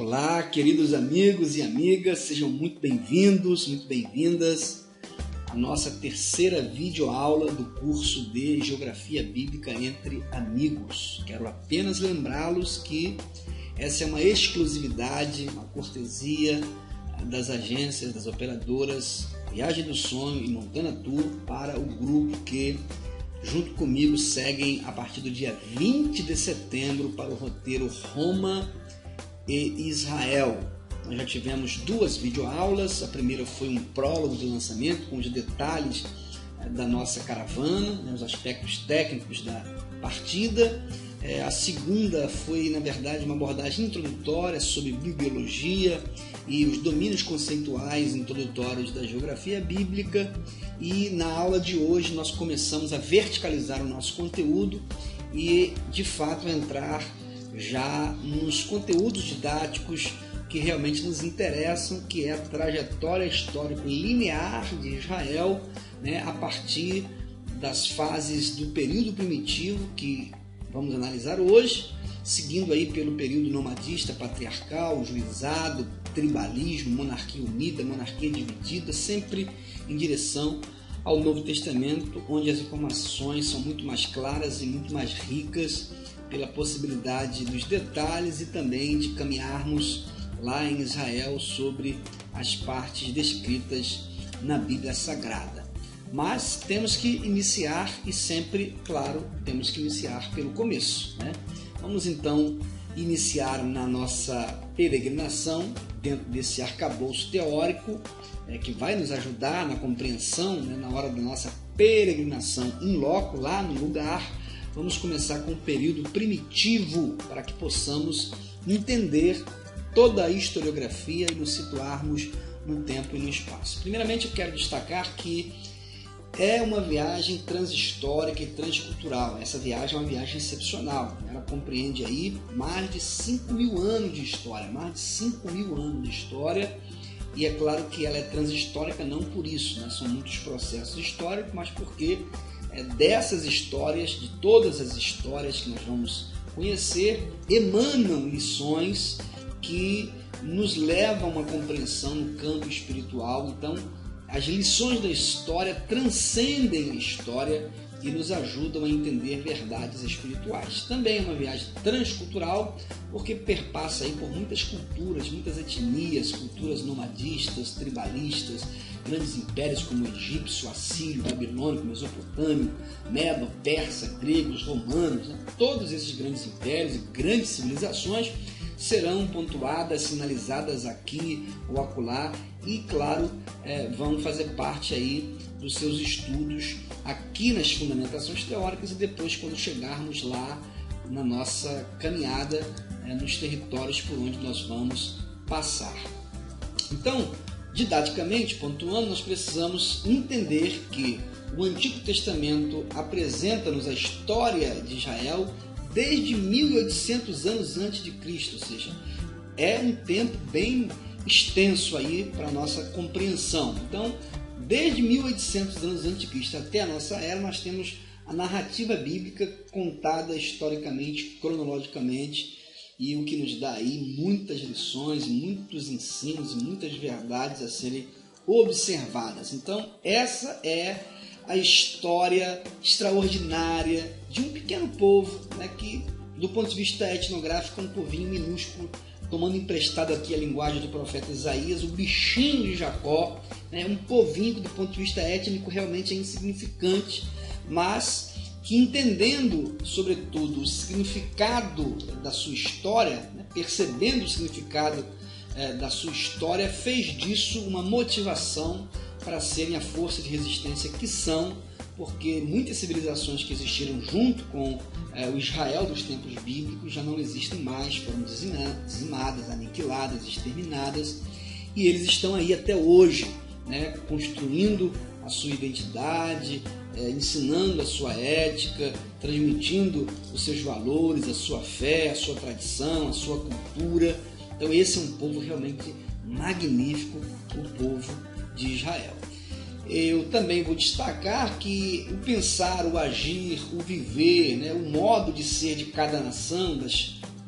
Olá, queridos amigos e amigas, sejam muito bem-vindos, muito bem-vindas à nossa terceira videoaula do curso de Geografia Bíblica entre Amigos. Quero apenas lembrá-los que essa é uma exclusividade, uma cortesia das agências, das operadoras Viagem do Sonho e Montana Tour para o grupo que, junto comigo, seguem a partir do dia 20 de setembro para o roteiro Roma e Israel. Nós já tivemos duas videoaulas. A primeira foi um prólogo de lançamento com os detalhes da nossa caravana, os aspectos técnicos da partida. A segunda foi, na verdade, uma abordagem introdutória sobre bibliologia e os domínios conceituais introdutórios da geografia bíblica. E na aula de hoje nós começamos a verticalizar o nosso conteúdo e, de fato, entrar já nos conteúdos didáticos que realmente nos interessam, que é a trajetória histórica linear de Israel, a partir das fases do período primitivo, que vamos analisar hoje, seguindo aí pelo período nomadista, patriarcal, juizado, tribalismo, monarquia unida, monarquia dividida, sempre em direção ao Novo Testamento, onde as informações são muito mais claras e muito mais ricas pela possibilidade dos detalhes e também de caminharmos lá em Israel sobre as partes descritas na Bíblia Sagrada. Mas temos que iniciar e sempre, claro, temos que iniciar pelo começo, Vamos então iniciar na nossa peregrinação dentro desse arcabouço teórico que vai nos ajudar na compreensão, na hora da nossa peregrinação in loco, lá no lugar. Vamos começar com o período primitivo para que possamos entender toda a historiografia e nos situarmos no tempo e no espaço. Primeiramente, eu quero destacar que é uma viagem transhistórica e transcultural. Essa viagem é uma viagem excepcional. Ela compreende aí mais de 5.000 anos de história, E é claro que ela é transhistórica não por isso, São muitos processos históricos, mas porque dessas histórias, de todas as histórias que nós vamos conhecer, emanam lições que nos levam a uma compreensão no campo espiritual. Então, as lições da história transcendem a história e nos ajudam a entender verdades espirituais. Também é uma viagem transcultural, porque perpassa aí por muitas culturas, muitas etnias, culturas nomadistas, tribalistas, grandes impérios como o egípcio, assírio, babilônico, mesopotâmio, medo, persa, gregos, romanos. Todos esses grandes impérios e grandes civilizações serão pontuadas, sinalizadas aqui ou acolá e, claro, vão fazer parte aí dos seus estudos aqui nas fundamentações teóricas e depois, quando chegarmos lá na nossa caminhada nos territórios por onde nós vamos passar. Então, didaticamente, pontuando, nós precisamos entender que o Antigo Testamento apresenta-nos a história de Israel desde 1800 anos antes de Cristo, ou seja, é um tempo bem extenso aí para a nossa compreensão. Então, desde 1800 anos antes de Cristo até a nossa era, nós temos a narrativa bíblica contada historicamente, cronologicamente, e o que nos dá aí muitas lições, muitos ensinos e muitas verdades a serem observadas. Então, essa é a história extraordinária de um pequeno povo, que, do ponto de vista etnográfico, é um povinho minúsculo, tomando emprestado aqui a linguagem do profeta Isaías, o bichinho de Jacó, um povinho que, do ponto de vista étnico, realmente é insignificante, mas que, entendendo, sobretudo, o significado da sua história, percebendo o significado da sua história, fez disso uma motivação para serem a força de resistência que são, porque muitas civilizações que existiram junto com o Israel dos tempos bíblicos já não existem mais, foram dizimadas, aniquiladas, exterminadas, e eles estão aí até hoje, construindo a sua identidade, ensinando a sua ética, transmitindo os seus valores, a sua fé, a sua tradição, a sua cultura. Então esse é um povo realmente magnífico, o povo de Israel. Eu também vou destacar que o pensar, o agir, o viver, o modo de ser de cada nação,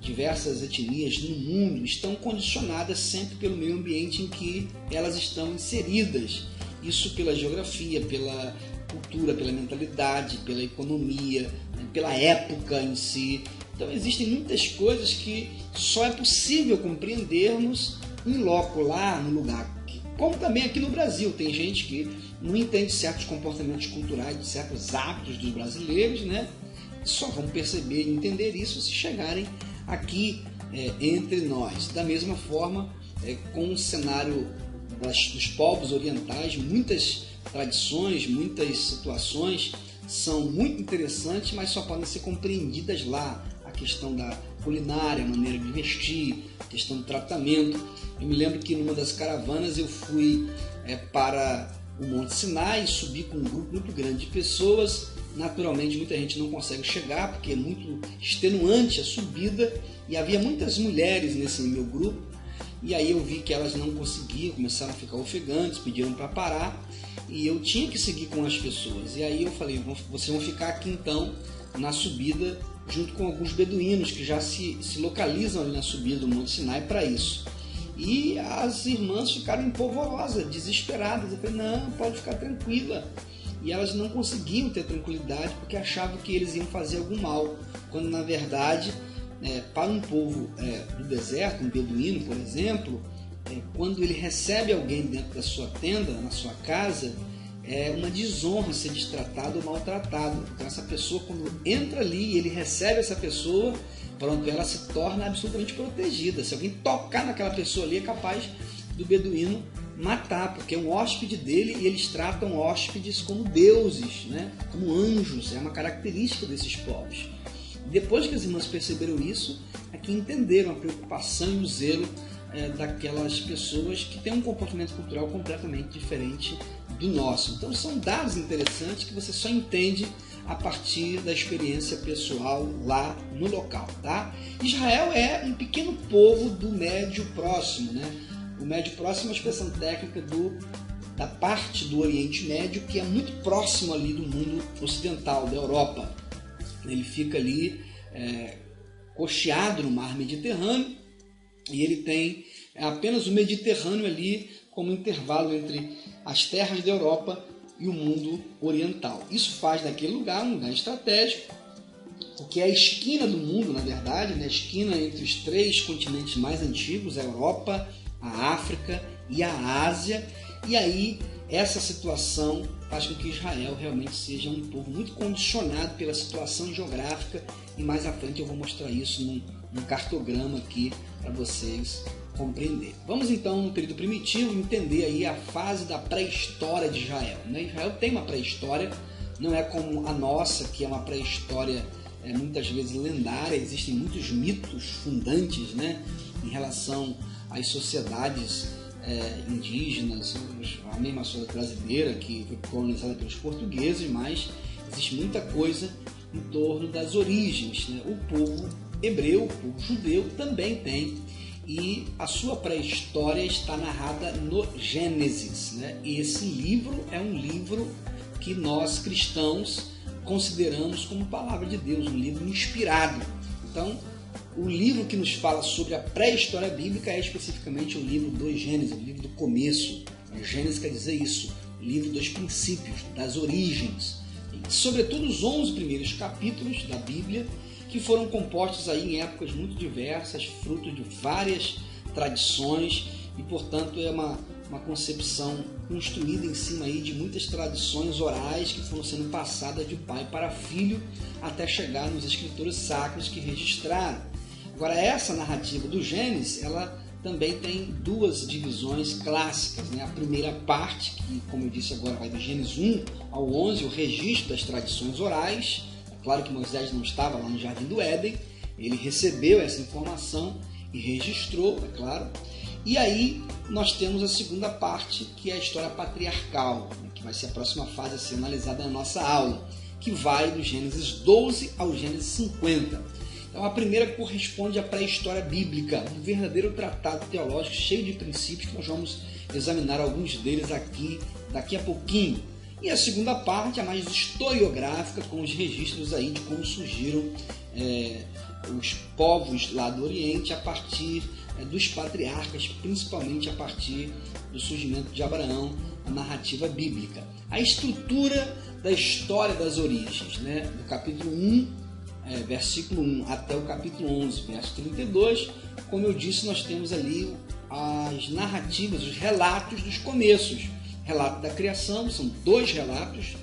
diversas etnias no mundo estão condicionadas sempre pelo meio ambiente em que elas estão inseridas. Isso pela geografia, pela cultura, pela mentalidade, pela economia, pela época em si. Então existem muitas coisas que só é possível compreendermos em loco, lá no lugar. Como também aqui no Brasil, tem gente que não entende certos comportamentos culturais, certos hábitos dos brasileiros, né? Só vão perceber e entender isso se chegarem aqui entre nós. Da mesma forma, com o cenário dos povos orientais, muitas tradições, muitas situações são muito interessantes, mas só podem ser compreendidas lá. A questão da culinária, a maneira de vestir, a questão do tratamento. Eu me lembro que numa das caravanas eu fui para o Monte Sinai e subi com um grupo muito grande de pessoas. Naturalmente muita gente não consegue chegar porque é muito extenuante a subida e havia muitas mulheres nesse meu grupo. E aí eu vi que elas não conseguiam, começaram a ficar ofegantes, pediram para parar e eu tinha que seguir com as pessoas. E aí eu falei, vocês vão ficar aqui então na subida junto com alguns beduínos que já se localizam ali na subida do Monte Sinai para isso. E as irmãs ficaram empolvorosas, desesperadas. Eu falei, não, pode ficar tranquila. E elas não conseguiam ter tranquilidade porque achavam que eles iam fazer algum mal, quando na verdade, para um povo do deserto, um beduíno, por exemplo, quando ele recebe alguém dentro da sua tenda, na sua casa, é uma desonra ser destratado ou maltratado. Então essa pessoa, quando entra ali e ele recebe essa pessoa, pronto, ela se torna absolutamente protegida. Se alguém tocar naquela pessoa ali, é capaz do beduíno matar, porque é um hóspede dele e eles tratam hóspedes como deuses, né? Como anjos, é uma característica desses povos. Depois que as irmãs perceberam isso, é que entenderam a preocupação e o zelo daquelas pessoas que têm um comportamento cultural completamente diferente do nosso. Então são dados interessantes que você só entende a partir da experiência pessoal lá no local, tá? Israel é um pequeno povo do Médio Próximo, né? O Médio Próximo é uma expressão técnica da parte do Oriente Médio que é muito próximo ali do mundo ocidental, da Europa. Ele fica ali cocheado no mar Mediterrâneo e ele tem apenas o Mediterrâneo ali como intervalo entre as terras da Europa e o mundo oriental. Isso faz daquele lugar um lugar estratégico, porque é a esquina do mundo, na verdade, né? A esquina entre os 3 continentes mais antigos, a Europa, a África e a Ásia. E aí essa situação faz com que Israel realmente seja um povo muito condicionado pela situação geográfica, e mais à frente eu vou mostrar isso num cartograma aqui para vocês compreender. Vamos então no período primitivo entender aí a fase da pré-história de Israel, né? Israel tem uma pré-história, não é como a nossa, que é uma pré-história muitas vezes lendária. Existem muitos mitos fundantes, né, em relação às sociedades indígenas, a mesma sociedade brasileira que foi colonizada pelos portugueses, mas existe muita coisa em torno das origens, né? O povo hebreu, o povo judeu também tem, e a sua pré-história está narrada no Gênesis, né? E esse livro é um livro que nós cristãos consideramos como palavra de Deus, um livro inspirado. Então, o livro que nos fala sobre a pré-história bíblica é especificamente o livro do Gênesis, o livro do começo. O Gênesis quer dizer isso, o livro dos princípios, das origens. E, sobretudo os 11 primeiros capítulos da Bíblia, que foram compostos aí em épocas muito diversas, fruto de várias tradições, e portanto é uma concepção construída em cima aí de muitas tradições orais que foram sendo passadas de pai para filho até chegar nos escritores sacros que registraram. Agora, essa narrativa do Gênesis, ela também tem 2 divisões clássicas, né? A primeira parte, que como eu disse agora vai do Gênesis 1 ao 11, o registro das tradições orais. É claro que Moisés não estava lá no Jardim do Éden, ele recebeu essa informação e registrou, é claro. E aí nós temos a segunda parte, que é a história patriarcal, que vai ser a próxima fase a ser analisada na nossa aula, que vai do Gênesis 12 ao Gênesis 50. Então a primeira corresponde à pré-história bíblica, um verdadeiro tratado teológico cheio de princípios, que nós vamos examinar alguns deles aqui daqui a pouquinho. E a segunda parte, a mais historiográfica, com os registros aí de como surgiram os povos lá do Oriente a partir dos patriarcas, principalmente a partir do surgimento de Abraão, a narrativa bíblica. A estrutura da história das origens, né? Do capítulo 1, versículo 1 até o capítulo 11, verso 32, como eu disse, nós temos ali as narrativas, os relatos dos começos. Relato da criação, são dois relatos,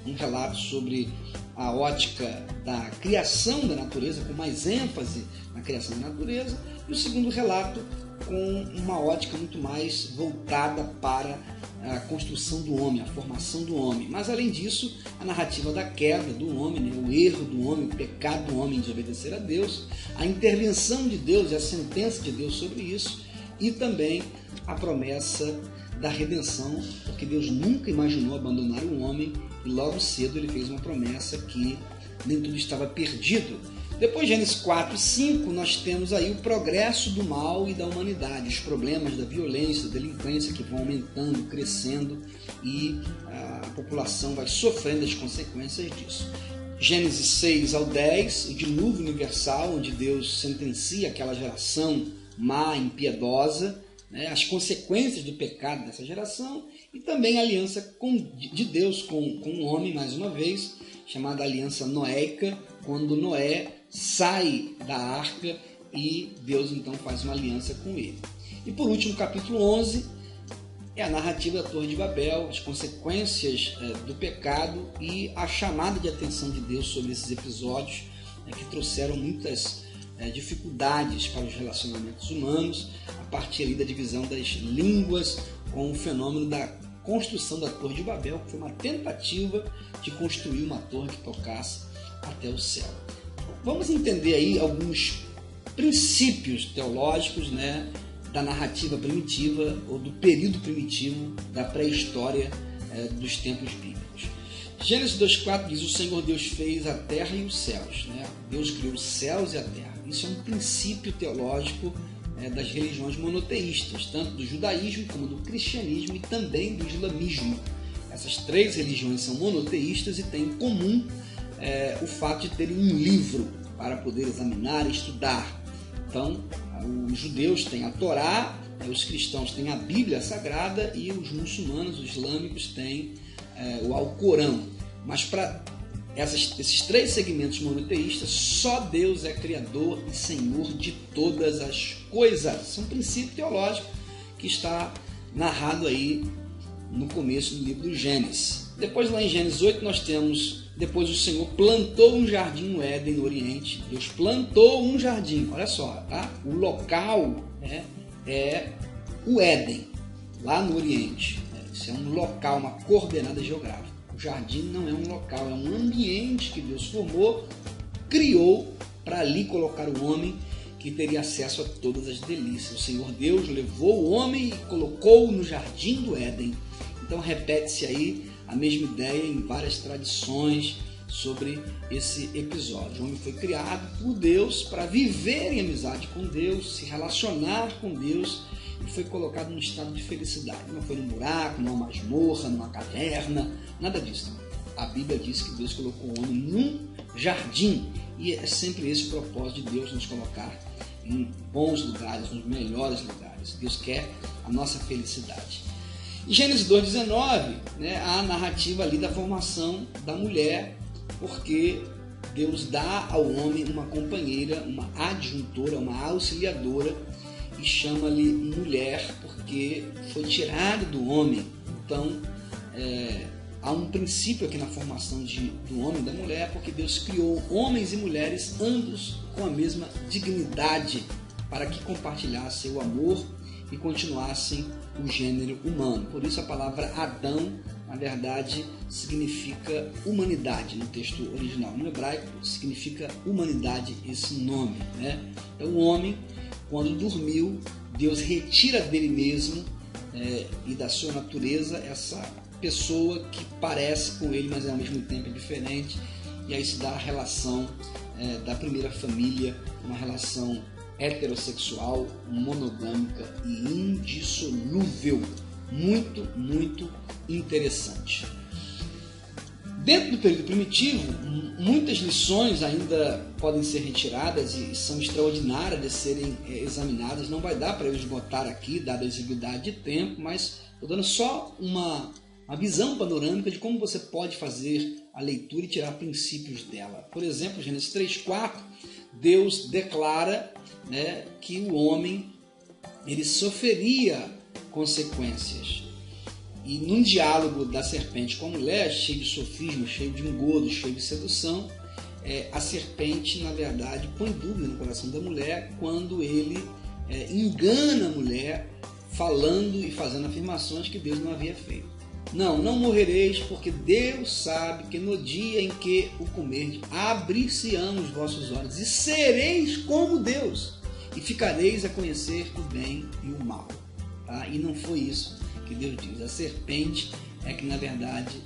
um relato sobre a ótica da criação da natureza, com mais ênfase na criação da natureza, e o segundo relato com uma ótica muito mais voltada para a construção do homem, a formação do homem. Mas além disso, a narrativa da queda do homem, né? O erro do homem, o pecado do homem de obedecer a Deus, a intervenção de Deus e a sentença de Deus sobre isso, e também a promessa da redenção, porque Deus nunca imaginou abandonar o homem e logo cedo ele fez uma promessa que nem tudo estava perdido. Depois de Gênesis 4 e 5, nós temos aí o progresso do mal e da humanidade, os problemas da violência, da delinquência que vão aumentando, crescendo e a população vai sofrendo as consequências disso. Gênesis 6 ao 10, o dilúvio universal, onde Deus sentencia aquela geração má, impiedosa, as consequências do pecado dessa geração, e também a aliança de Deus com o homem, mais uma vez, chamada aliança noéica, quando Noé sai da arca e Deus então faz uma aliança com ele. E por último, capítulo 11, é a narrativa da Torre de Babel, as consequências do pecado e a chamada de atenção de Deus sobre esses episódios que trouxeram muitas dificuldades para os relacionamentos humanos, a partir ali da divisão das línguas, com o fenômeno da construção da Torre de Babel, que foi uma tentativa de construir uma torre que tocasse até o céu. Vamos entender aí alguns princípios teológicos, da narrativa primitiva ou do período primitivo da pré-história dos tempos bíblicos. Gênesis 2,4 diz: o Senhor Deus fez a terra e os céus. Deus criou os céus e a terra. Isso é um princípio teológico das religiões monoteístas, tanto do judaísmo como do cristianismo e também do islamismo. Essas três religiões são monoteístas e têm em comum o fato de terem um livro para poder examinar e estudar. Então, os judeus têm a Torá, os cristãos têm a Bíblia Sagrada e os muçulmanos, os islâmicos, têm o Alcorão. Mas para esses três segmentos monoteístas, só Deus é Criador e Senhor de todas as coisas. Isso é um princípio teológico que está narrado aí no começo do livro do Gênesis. Depois, lá em Gênesis 8, nós temos: depois o Senhor plantou um jardim no Éden, no Oriente. Deus plantou um jardim. Olha só, tá? O local é o Éden, lá no Oriente. Isso é um local, uma coordenada geográfica. O jardim não é um local, é um ambiente que Deus formou, criou para ali colocar o homem que teria acesso a todas as delícias. O Senhor Deus levou o homem e colocou-o no jardim do Éden. Então repete-se aí a mesma ideia em várias tradições sobre esse episódio. O homem foi criado por Deus para viver em amizade com Deus, se relacionar com Deus, e foi colocado num estado de felicidade. Não foi num buraco, numa masmorra, numa caverna, nada disso. A Bíblia diz que Deus colocou o homem num jardim, e é sempre esse o propósito de Deus, nos colocar em bons lugares, nos melhores lugares. Deus quer a nossa felicidade. Em Gênesis 2,19, há a narrativa ali da formação da mulher, porque Deus dá ao homem uma companheira, uma adjuntora, uma auxiliadora, e chama-lhe mulher, porque foi tirada do homem. Então, há um princípio aqui na formação do homem e da mulher, porque Deus criou homens e mulheres, ambos com a mesma dignidade, para que compartilhassem o amor e continuassem o gênero humano. Por isso a palavra Adão, na verdade, significa humanidade no texto original. No hebraico significa humanidade esse nome. Então o homem, quando dormiu, Deus retira dele mesmo e da sua natureza essa pessoa que parece com ele, mas ao mesmo tempo é diferente. E aí se dá a relação da primeira família, uma relação heterossexual, monogâmica e indissolúvel. muito, muito interessante. Dentro do período primitivo, muitas lições ainda podem ser retiradas e são extraordinárias de serem examinadas. Não vai dar para eu esgotar aqui, dada a exiguidade de tempo, mas estou dando só uma visão panorâmica de como você pode fazer a leitura e tirar princípios dela. Por exemplo, Gênesis 3:4, Deus declara, né, que o homem ele sofreria consequências. E num diálogo da serpente com a mulher, cheio de sofismo, cheio de engodo, cheio de sedução, a serpente, na verdade, põe dúvida no coração da mulher quando ele engana a mulher, falando e fazendo afirmações que Deus não havia feito. Não morrereis, porque Deus sabe que no dia em que o comerdes, abrir-se-ão os vossos olhos, e sereis como Deus, e ficareis a conhecer o bem e o mal. Tá? E não foi isso que Deus diz. A serpente é que, na verdade,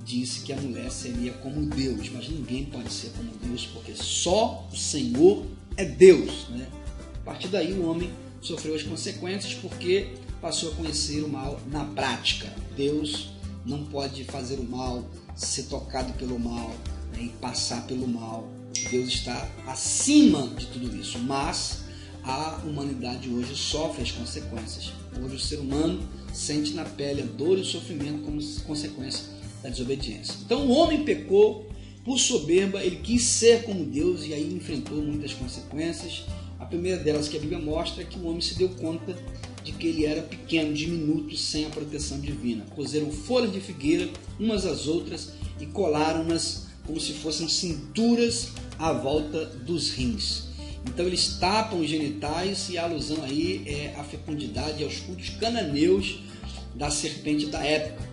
disse que a mulher seria como Deus, mas ninguém pode ser como Deus, porque só o Senhor é Deus, né? A partir daí o homem sofreu as consequências porque passou a conhecer o mal na prática. Deus não pode fazer o mal, ser tocado pelo mal, né, e passar pelo mal. Deus está acima de tudo isso, mas a humanidade hoje sofre as consequências. Hoje o ser humano sente na pele a dor e o sofrimento como consequência da desobediência. Então o homem pecou por soberba, ele quis ser como Deus e aí enfrentou muitas consequências. A primeira delas que a Bíblia mostra é que o homem se deu conta de que ele era pequeno, diminuto, sem a proteção divina. Cozeram folhas de figueira umas às outras e colaram-nas como se fossem cinturas à volta dos rins. Então eles tapam os genitais e a alusão aí é a fecundidade e aos cultos cananeus da serpente da época.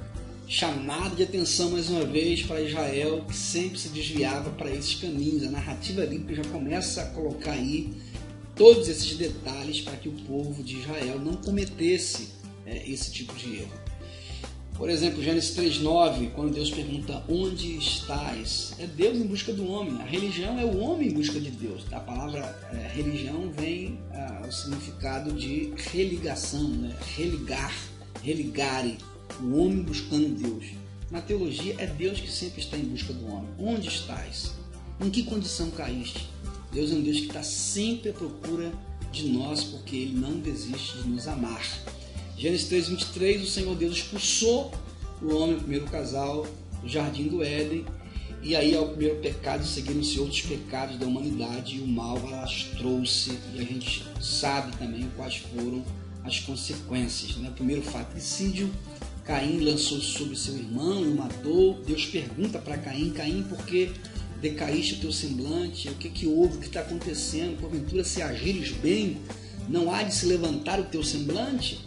Chamada de atenção mais uma vez para Israel, que sempre se desviava para esses caminhos. A narrativa bíblica já começa a colocar aí todos esses detalhes para que o povo de Israel não cometesse esse tipo de erro. Por exemplo, Gênesis 3:9, quando Deus pergunta onde estás, é Deus em busca do homem. A religião é o homem em busca de Deus. A palavra religião vem ao significado de religação, né? Religar, religare, o homem buscando Deus. Na teologia é Deus que sempre está em busca do homem. Onde estás? Em que condição caíste? Deus é um Deus que está sempre à procura de nós, porque Ele não desiste de nos amar. Gênesis 3:23, o Senhor Deus expulsou o homem, o primeiro casal, do jardim do Éden, e aí ao primeiro pecado seguiram-se outros pecados da humanidade e o mal alastrou-se, e a gente sabe também quais foram as consequências. No primeiro fatricídio, Caim lançou-se sobre seu irmão e o matou. Deus pergunta para Caim: Caim, por que decaíste o teu semblante? O que houve? O que está acontecendo? Porventura, se agires bem, não há de se levantar o teu semblante?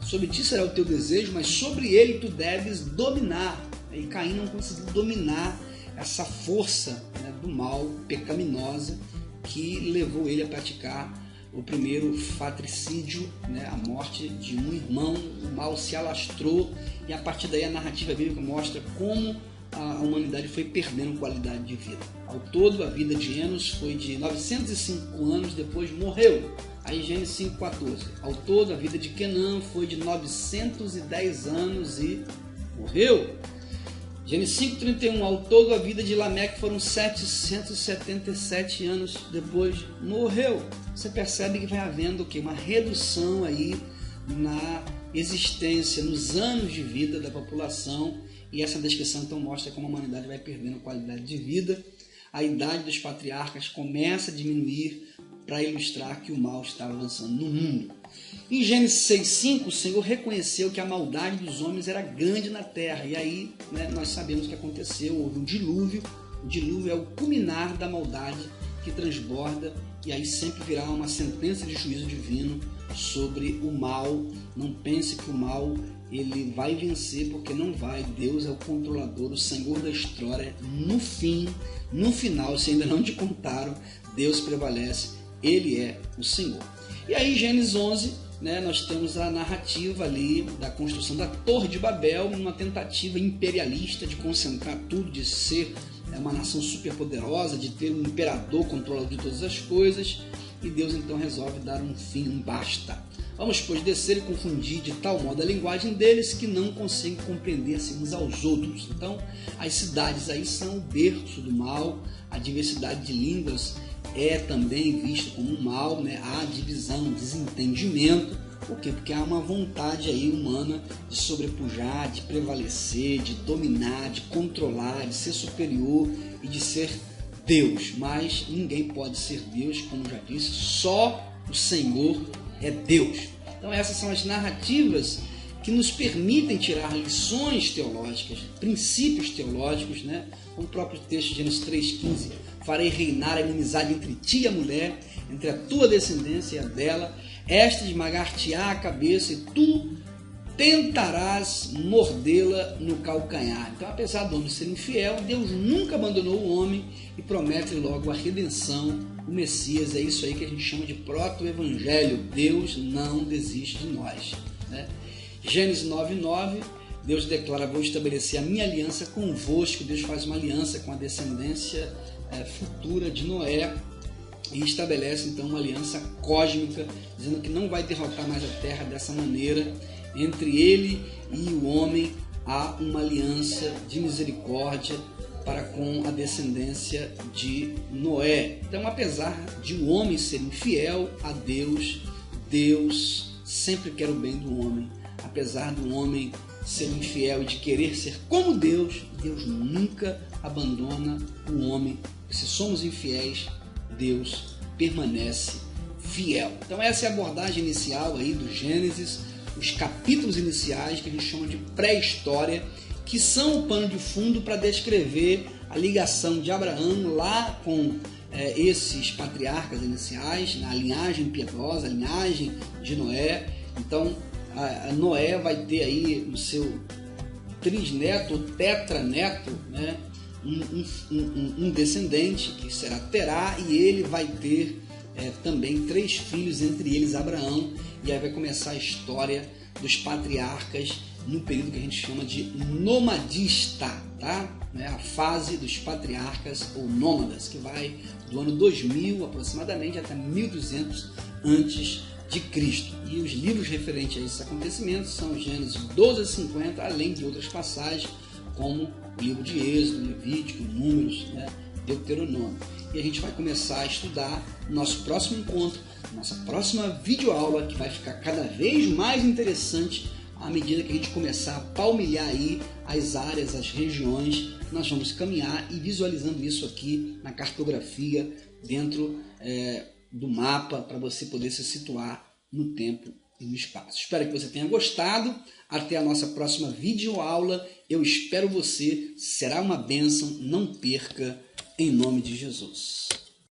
Sobre ti será o teu desejo, mas sobre ele tu deves dominar. E Caim não conseguiu dominar essa força, né, do mal, pecaminosa, que levou ele a praticar o primeiro fatricídio, né, a morte de um irmão. O mal se alastrou e a partir daí a narrativa bíblica mostra como a humanidade foi perdendo qualidade de vida. Ao todo, a vida de Enos foi de 905 anos, depois morreu. Aí Gênesis 5:14. Ao todo, a vida de Quenã foi de 910 anos e morreu. Gênesis 5:31. Ao todo, a vida de Lameque foram 777 anos, depois morreu. Você percebe que vai havendo o quê? Uma redução aí na existência, nos anos de vida da população, e essa descrição então mostra como a humanidade vai perdendo qualidade de vida. A idade dos patriarcas começa a diminuir para ilustrar que o mal estava avançando no mundo. Em Gênesis 6:5, o Senhor reconheceu que a maldade dos homens era grande na terra, e aí, né, nós sabemos o que aconteceu, houve um dilúvio. O dilúvio é o culminar da maldade que transborda, e aí sempre virá uma sentença de juízo divino sobre o mal. Não pense que o mal ele vai vencer, porque não vai. Deus é o controlador, o Senhor da história. No fim, no final, se ainda não te contaram, Deus prevalece, Ele é o Senhor. E aí, Gênesis 11, né, nós temos a narrativa ali da construção da Torre de Babel, uma tentativa imperialista de concentrar tudo, de ser uma nação superpoderosa, de ter um imperador controlador de todas as coisas. e Deus então resolve dar um fim, um basta. Vamos, pois, descer e confundir de tal modo a linguagem deles que não conseguem compreender-se uns aos outros. Então, as cidades aí são o berço do mal, a diversidade de línguas é também vista como um mal, né? Há divisão, desentendimento. Por quê? Porque há uma vontade aí humana de sobrepujar, de prevalecer, de dominar, de controlar, de ser superior e de ser Deus. Mas ninguém pode ser Deus, como já disse, só o Senhor é Deus. Então essas são as narrativas que nos permitem tirar lições teológicas, princípios teológicos, né? O próprio texto de Gênesis 3,15: farei reinar a inimizade entre ti e a mulher, entre a tua descendência e a dela, esta esmagar-te-á a cabeça e tu tentarás mordê-la no calcanhar. Então, apesar do homem ser infiel, Deus nunca abandonou o homem e promete logo a redenção, o Messias. É isso aí que a gente chama de proto-evangelho. Deus não desiste de nós, né? Gênesis 9:9, Deus declara: vou estabelecer a minha aliança convosco. Deus faz uma aliança com a descendência futura de Noé e estabelece então uma aliança cósmica, dizendo que não vai derrotar mais a terra dessa maneira. Entre ele e o homem há uma aliança de misericórdia para com a descendência de Noé. Então, apesar de o homem ser infiel a Deus, Deus sempre quer o bem do homem. Apesar do homem ser infiel e de querer ser como Deus, Deus nunca abandona o homem. Se somos infiéis, Deus permanece fiel. Então essa é a abordagem inicial aí do Gênesis, os capítulos iniciais que a gente chama de pré-história, que são o pano de fundo para descrever a ligação de Abraão lá com esses patriarcas iniciais, na linhagem piedosa, a linhagem de Noé. Então a Noé vai ter aí o seu trisneto, tetraneto, né? Um descendente que será Terá, e ele vai ter também 3 filhos, entre eles Abraão, e aí vai começar a história dos patriarcas no período que a gente chama de nomadista, tá? A fase dos patriarcas ou nômadas, que vai do ano 2000 aproximadamente até 1200 antes de Cristo. E os livros referentes a esses acontecimentos são Gênesis 12 a 50, além de outras passagens como o livro de Êxodo, Levítico, Números, né? Deuteronômio. E a gente vai começar a estudar no nosso próximo encontro, nossa próxima videoaula, que vai ficar cada vez mais interessante à medida que a gente começar a palmilhar aí as áreas, as regiões. Nós vamos caminhar e visualizando isso aqui na cartografia, dentro do mapa, para você poder se situar no tempo e no espaço. Espero que você tenha gostado. Até a nossa próxima videoaula. Eu espero você. Será uma bênção. Não perca, em nome de Jesus.